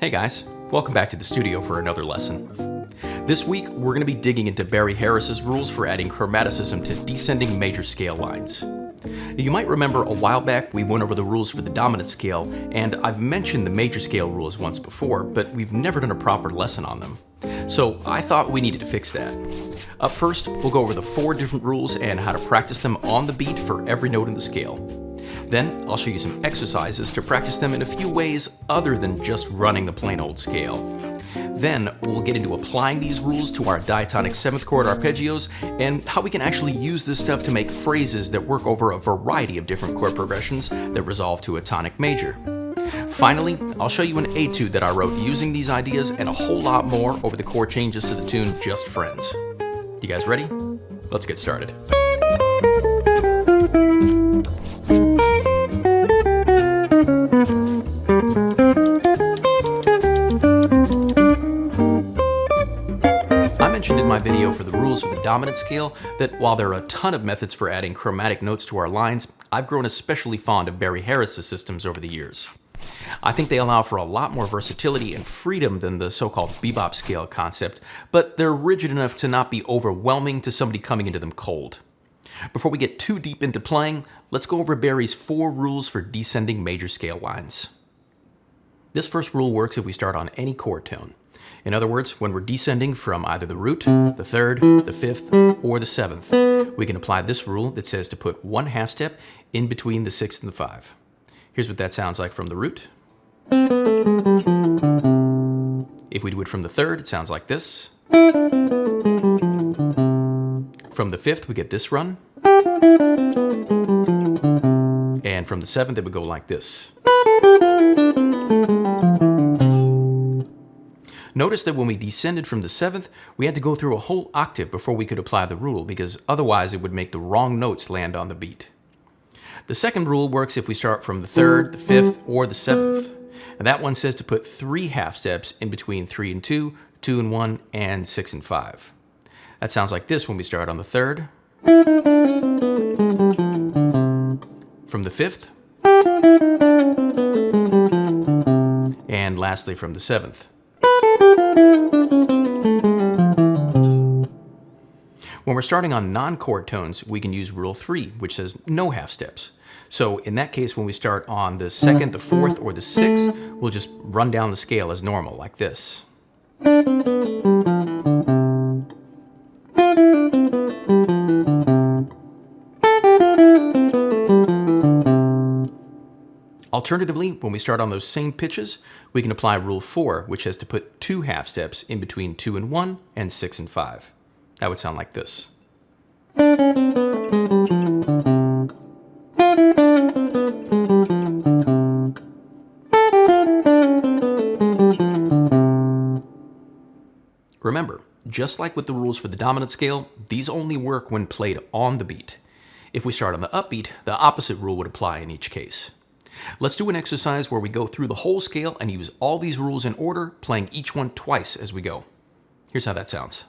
Hey guys, welcome back to the studio for another lesson. This week, we're going to be digging into Barry Harris's rules for adding chromaticism to descending major scale lines. You might remember a while back we went over the rules for the dominant scale, and I've mentioned the major scale rules once before, but we've never done a proper lesson on them. So I thought we needed to fix that. Up first, we'll go over the 4 different rules and how to practice them on the beat for every note in the scale. Then I'll show you some exercises to practice them in a few ways other than just running the plain old scale. Then we'll get into applying these rules to our diatonic 7th chord arpeggios and how we can actually use this stuff to make phrases that work over a variety of different chord progressions that resolve to a tonic major. Finally, I'll show you an etude that I wrote using these ideas and a whole lot more over the chord changes to the tune Just Friends. You guys ready? Let's get started. I mentioned in my video for the rules for the dominant scale that while there are a ton of methods for adding chromatic notes to our lines, I've grown especially fond of Barry Harris's systems over the years. I think they allow for a lot more versatility and freedom than the so-called bebop scale concept, but they're rigid enough to not be overwhelming to somebody coming into them cold. Before we get too deep into playing, let's go over Barry's 4 rules for descending major scale lines. This first rule works if we start on any chord tone. In other words, when we're descending from either the root, the 3rd, the 5th, or the 7th, we can apply this rule that says to put 1 half step in between the 6th and the 5. Here's what that sounds like from the root. If we do it from the 3rd, it sounds like this. From the 5th, we get this run. And from the 7th, it would go like this. Notice that when we descended from the 7th, we had to go through a whole octave before we could apply the rule, because otherwise it would make the wrong notes land on the beat. The second rule works if we start from the 3rd, the 5th, or the 7th. And that one says to put 3 half steps in between 3 and 2, 2 and 1, and 6 and 5. That sounds like this when we start on the 3rd. From the 5th. And lastly from the 7th. When we're starting on non-chord tones, we can use Rule 3, which says no half steps. So in that case, when we start on the 2nd, the 4th, or the 6th, we'll just run down the scale as normal, like this. Alternatively, when we start on those same pitches, we can apply Rule 4, which has to put 2 half steps in between 2 and 1 and 6 and 5. That would sound like this. Remember, just like with the rules for the dominant scale, these only work when played on the beat. If we start on the upbeat, the opposite rule would apply in each case. Let's do an exercise where we go through the whole scale and use all these rules in order, playing each one twice as we go. Here's how that sounds.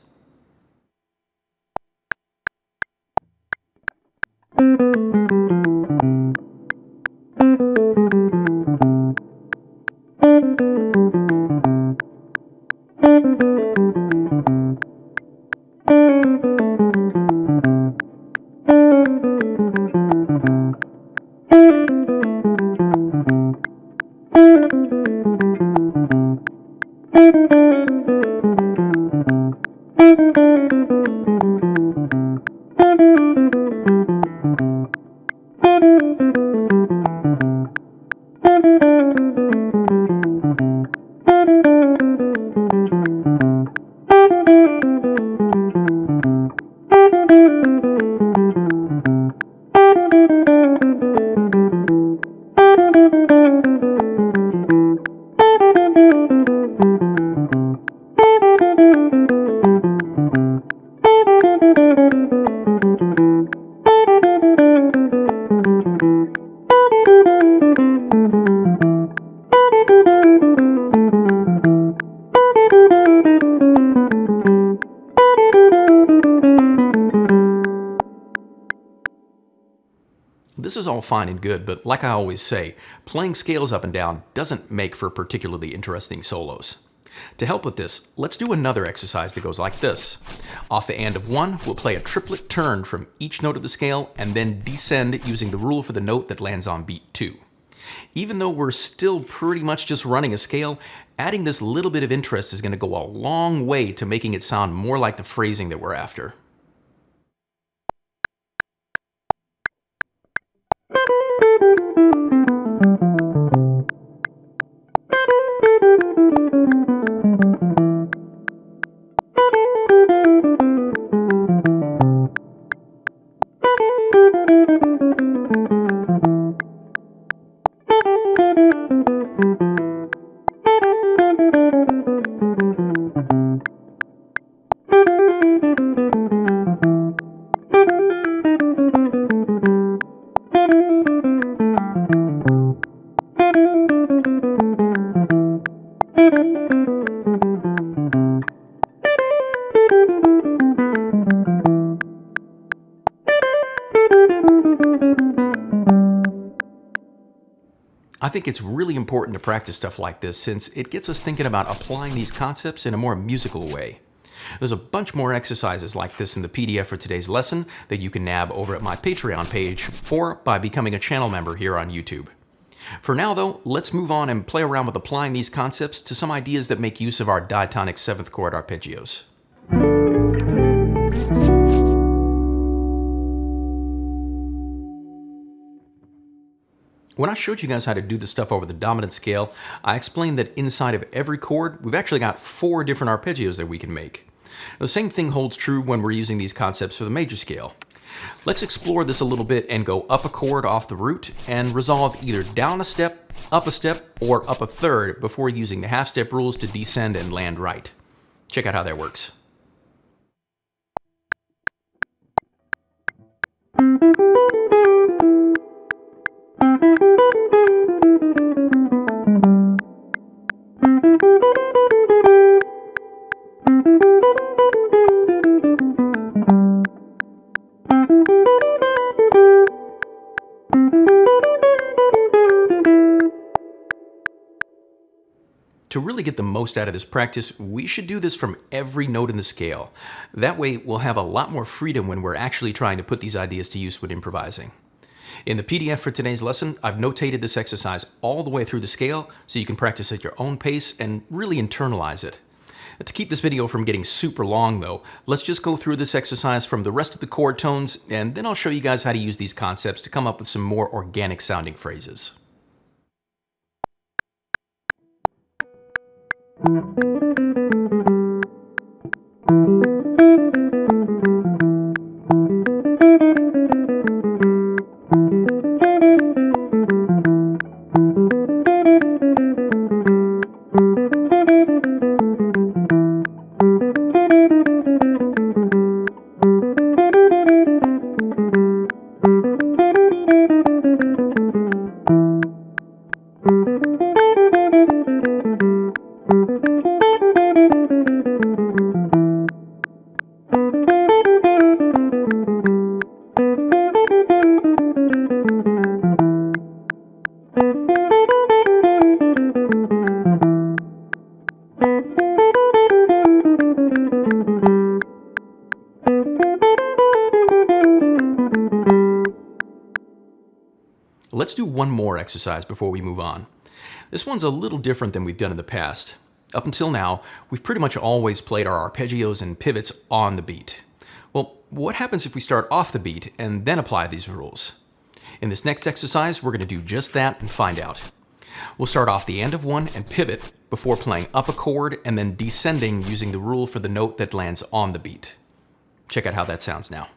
this is all fine and good, but like I always say, playing scales up and down doesn't make for particularly interesting solos. To help with this, let's do another exercise that goes like this. Off the and of 1, we'll play a triplet turn from each note of the scale and then descend using the rule for the note that lands on beat 2. Even though we're still pretty much just running a scale, adding this little bit of interest is going to go a long way to making it sound more like the phrasing that we're after. I think it's really important to practice stuff like this since it gets us thinking about applying these concepts in a more musical way. There's a bunch more exercises like this in the PDF for today's lesson that you can nab over at my Patreon page or by becoming a channel member here on YouTube. For now though, let's move on and play around with applying these concepts to some ideas that make use of our diatonic 7th chord arpeggios. When I showed you guys how to do this stuff over the dominant scale, I explained that inside of every chord, we've actually got 4 different arpeggios that we can make. The same thing holds true when we're using these concepts for the major scale. Let's explore this a little bit and go up a chord off the root and resolve either down a step, or up a third before using the half-step rules to descend and land right. Check out how that works. To really get the most out of this practice, we should do this from every note in the scale. That way, we'll have a lot more freedom when we're actually trying to put these ideas to use when improvising. In the PDF for today's lesson, I've notated this exercise all the way through the scale so you can practice at your own pace and really internalize it. To keep this video from getting super long though, let's just go through this exercise from the rest of the chord tones, and then I'll show you guys how to use these concepts to come up with some more organic sounding phrases. Let's do one more exercise before we move on. This one's a little different than we've done in the past. Up until now, we've pretty much always played our arpeggios and pivots on the beat. Well, what happens if we start off the beat and then apply these rules? In this next exercise, we're going to do just that and find out. We'll start off the end of 1 and pivot before playing up a chord and then descending using the rule for the note that lands on the beat. Check out how that sounds now.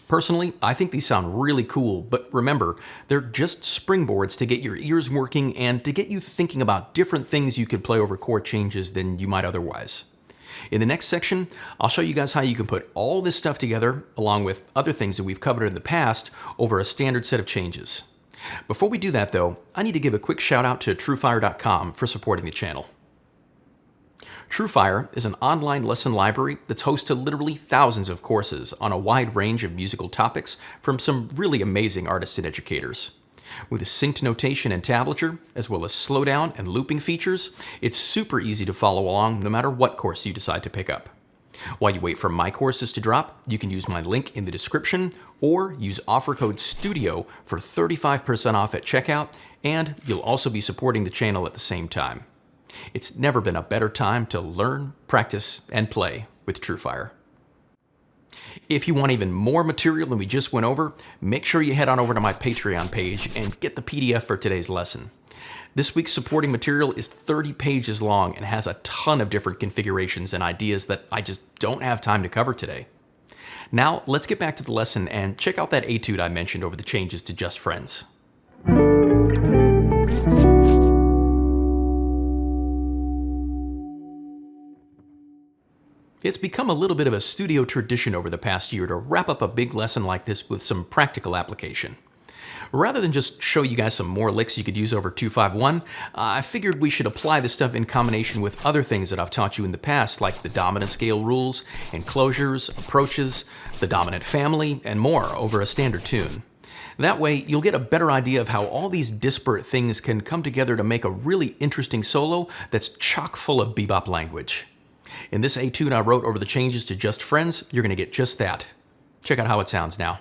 Personally, I think these sound really cool, but remember, they're just springboards to get your ears working and to get you thinking about different things you could play over chord changes than you might otherwise. In the next section, I'll show you guys how you can put all this stuff together, along with other things that we've covered in the past, over a standard set of changes. Before we do that though, I need to give a quick shout out to TrueFire.com for supporting the channel. TrueFire is an online lesson library that's host to literally thousands of courses on a wide range of musical topics from some really amazing artists and educators. With synced notation and tablature, as well as slowdown and looping features, it's super easy to follow along no matter what course you decide to pick up. While you wait for my courses to drop, you can use my link in the description or use offer code STUDIO for 35% off at checkout, and you'll also be supporting the channel at the same time. It's never been a better time to learn, practice, and play with TrueFire. If you want even more material than we just went over, make sure you head on over to my Patreon page and get the PDF for today's lesson. This week's supporting material is 30 pages long and has a ton of different configurations and ideas that I just don't have time to cover today. Now, let's get back to the lesson and check out that etude I mentioned over the changes to Just Friends. It's become a little bit of a studio tradition over the past year to wrap up a big lesson like this with some practical application. Rather than just show you guys some more licks you could use over 251, I figured we should apply this stuff in combination with other things that I've taught you in the past, like the dominant scale rules, enclosures, approaches, the dominant family, and more over a standard tune. That way, you'll get a better idea of how all these disparate things can come together to make a really interesting solo that's chock full of bebop language. In this etude I wrote over the changes to Just Friends, you're going to get just that. Check out how it sounds now.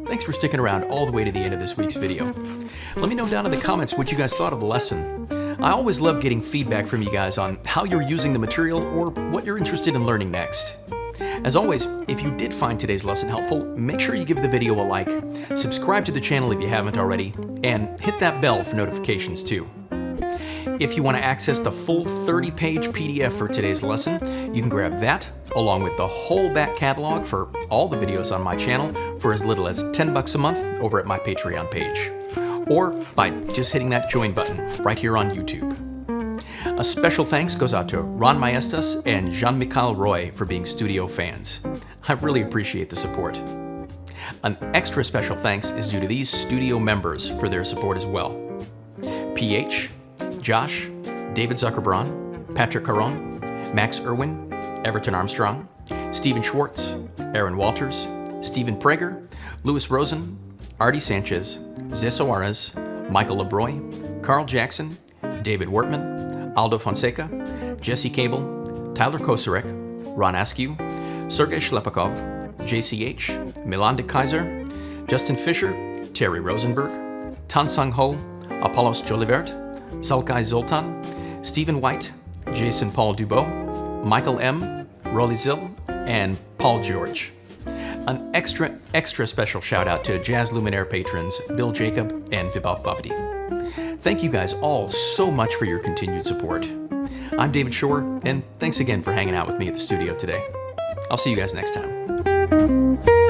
Thanks for sticking around all the way to the end of this week's video. Let me know down in the comments what you guys thought of the lesson. I always love getting feedback from you guys on how you're using the material or what you're interested in learning next. As always, if you did find today's lesson helpful, make sure you give the video a like, subscribe to the channel if you haven't already, and hit that bell for notifications too. If you want to access the full 30-page PDF for today's lesson, you can grab that, along with the whole back catalog for all the videos on my channel for as little as $10 a month over at my Patreon page, or by just hitting that join button right here on YouTube. A special thanks goes out to Ron Maestas and Jean-Michel Roy for being studio fans. I really appreciate the support. An extra special thanks is due to these studio members for their support as well. PH, Josh, David Zuckerbraun, Patrick Caron, Max Irwin, Everton Armstrong, Stephen Schwartz, Aaron Walters, Stephen Prager, Louis Rosen, Artie Sanchez, Zé Soares, Michael LeBroy, Carl Jackson, David Wortman, Aldo Fonseca, Jesse Cable, Tyler Koserek, Ron Askew, Sergei Shlepakov, JCH, Milan de Kaiser, Justin Fisher, Terry Rosenberg, Tan Sang Ho, Apollos Jolivert, Salkai Zoltan, Stephen White, Jason Paul Dubois, Michael M., Rolly Zill, and Paul George. An extra special shout out to Jazz Luminaire patrons Bill Jacob and Vibhav Babadi. Thank you guys all so much for your continued support. I'm David Shore, and thanks again for hanging out with me at the studio today. I'll see you guys next time.